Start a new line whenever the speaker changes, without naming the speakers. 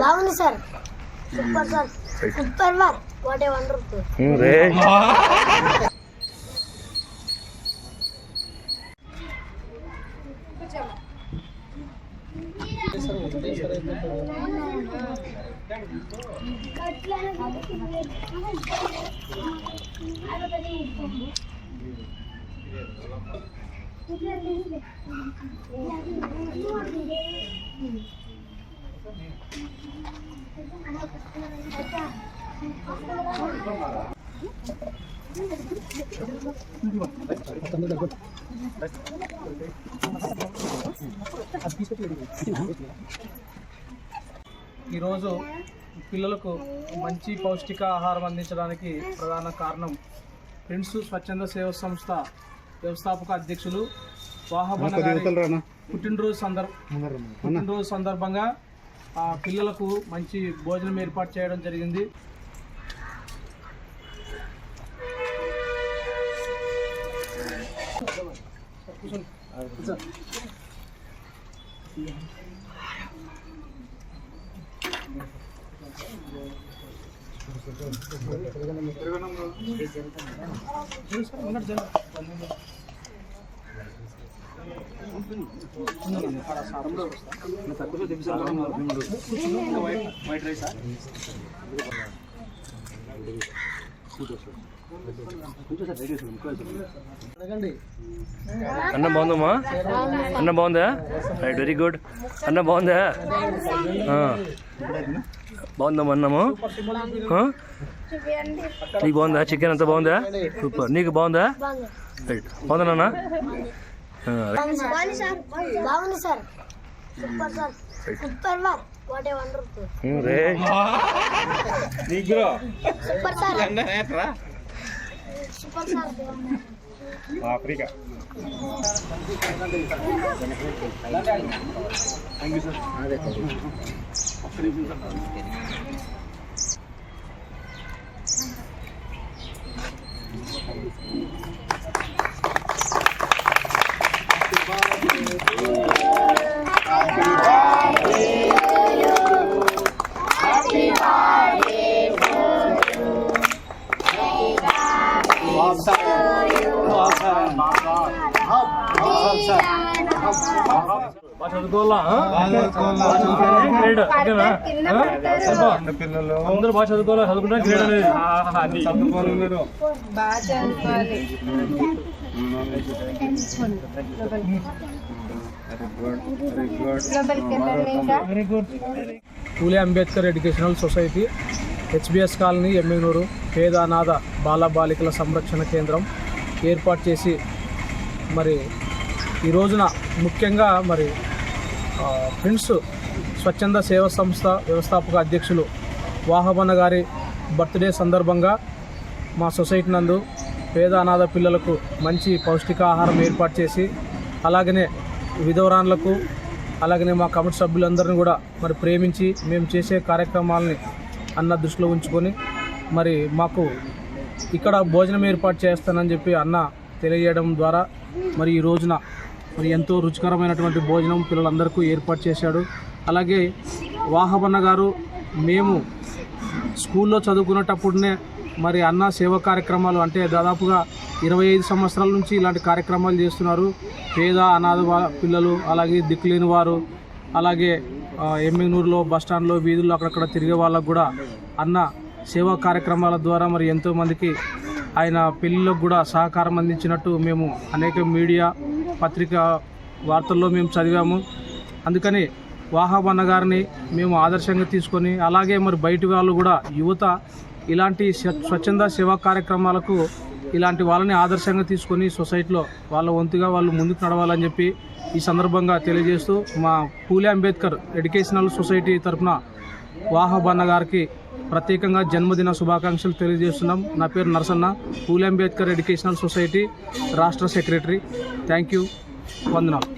బాగుంది sir, super sir, super work, what a wonderful.
ఈరోజు పిల్లలకు మంచి పౌష్టిక ఆహారం అందించడానికి ప్రధాన కారణం ఫ్రెండ్స్ స్వచ్ఛంద సేవా సంస్థ వ్యవస్థాపక అధ్యక్షులు వాహబన్న గారి పుట్టినరోజు సందర్భంగా పిల్లలకు మంచి భోజనం ఏర్పాటు చేయడం జరిగింది.
అన్న బాగుందమ్మా, అన్న బాగుందా? Right, very good. అన్న బాగుందా? బాగుందమ్మా అన్నము. నీకు బాగుందా? చికెన్ అంతా బాగుందా? సూపర్. నీకు బాగుందా? రైట్, బాగుందా నాన్న?
బాగుంది sir, super sir, super work, what a wonderful. Super sir, super sir.
Africa
చదువుకోవాలా? అందరూ బాగా చదువుకోవాలా? చదువుకుంటా గ్రేడ్ అనేది Phule Ambedkar educational society, HBS colony, Emmiganur పేద అనాథ బాలబాలికల సంరక్షణ కేంద్రం ఏర్పాటు చేసి మరి ఈ రోజున ముఖ్యంగా మరి ఫ్రెండ్స్ స్వచ్ఛంద సేవా సంస్థ వ్యవస్థాపక అధ్యక్షులు వాహబన్న గారి బర్త్డే సందర్భంగా మా సొసైటీ నందు పేద అనాథ పిల్లలకు మంచి పౌష్టికాహారం ఏర్పాటు చేసి అలాగనే విధవరాన్లకు అలాగనే మా కమిటీ సభ్యులందరినీ కూడా మరి ప్రేమించి మేము చేసే కార్యక్రమాలని అన్న దృష్టిలో ఉంచుకొని మరి మాకు ఇక్కడ భోజనం ఏర్పాటు చేస్తానని చెప్పి అన్న తెలియజేయడం ద్వారా మరి ఈ రోజున మరి ఎంతో రుచికరమైనటువంటి భోజనం పిల్లలందరికీ ఏర్పాటు చేశాడు. అలాగే వాహబన్న గారు మేము స్కూల్లో చదువుకునేటప్పుడునే మరి అన్న సేవా కార్యక్రమాలు అంటే దాదాపుగా 25 సంవత్సరాల నుంచి ఇలాంటి కార్యక్రమాలు చేస్తున్నారు. పేద అనాథ పిల్లలు, అలాగే దిక్కులేని వారు, అలాగే ఎమ్మిగనూరులో బస్టాండ్లో వీధుల్లో అక్కడక్కడ తిరిగే వాళ్ళకు కూడా అన్న సేవా కార్యక్రమాల ద్వారా మరి ఎంతోమందికి ఆయన పెళ్ళిళ్ళకు కూడా సహకారం అందించినట్టు మేము అనేక మీడియా పత్రికా వార్తల్లో మేము చదివాము. అందుకని వాహబన్న గారిని మేము ఆదర్శంగా తీసుకొని అలాగే మరి బయటి వాళ్ళు కూడా యువత ఇలాంటి స్వచ్ఛంద సేవా కార్యక్రమాలకు ఇలాంటి వాళ్ళని ఆదర్శంగా తీసుకొని సొసైటీలో వాళ్ళ వంతుగా వాళ్ళు ముందుకు నడవాలని చెప్పి ఈ సందర్భంగా తెలియజేస్తూ మా పూలే అంబేద్కర్ ఎడ్యుకేషనల్ సొసైటీ తరఫున వాహబన్న గారికి ప్రత్యేకంగా జన్మదిన శుభాకాంక్షలు తెలియజేస్తున్నాం. నా పేరు నరసన్న, పూలే అంబేద్కర్ ఎడ్యుకేషనల్ సొసైటీ రాష్ట్ర సెక్రటరీ. థ్యాంక్ యూ, వందనాలు.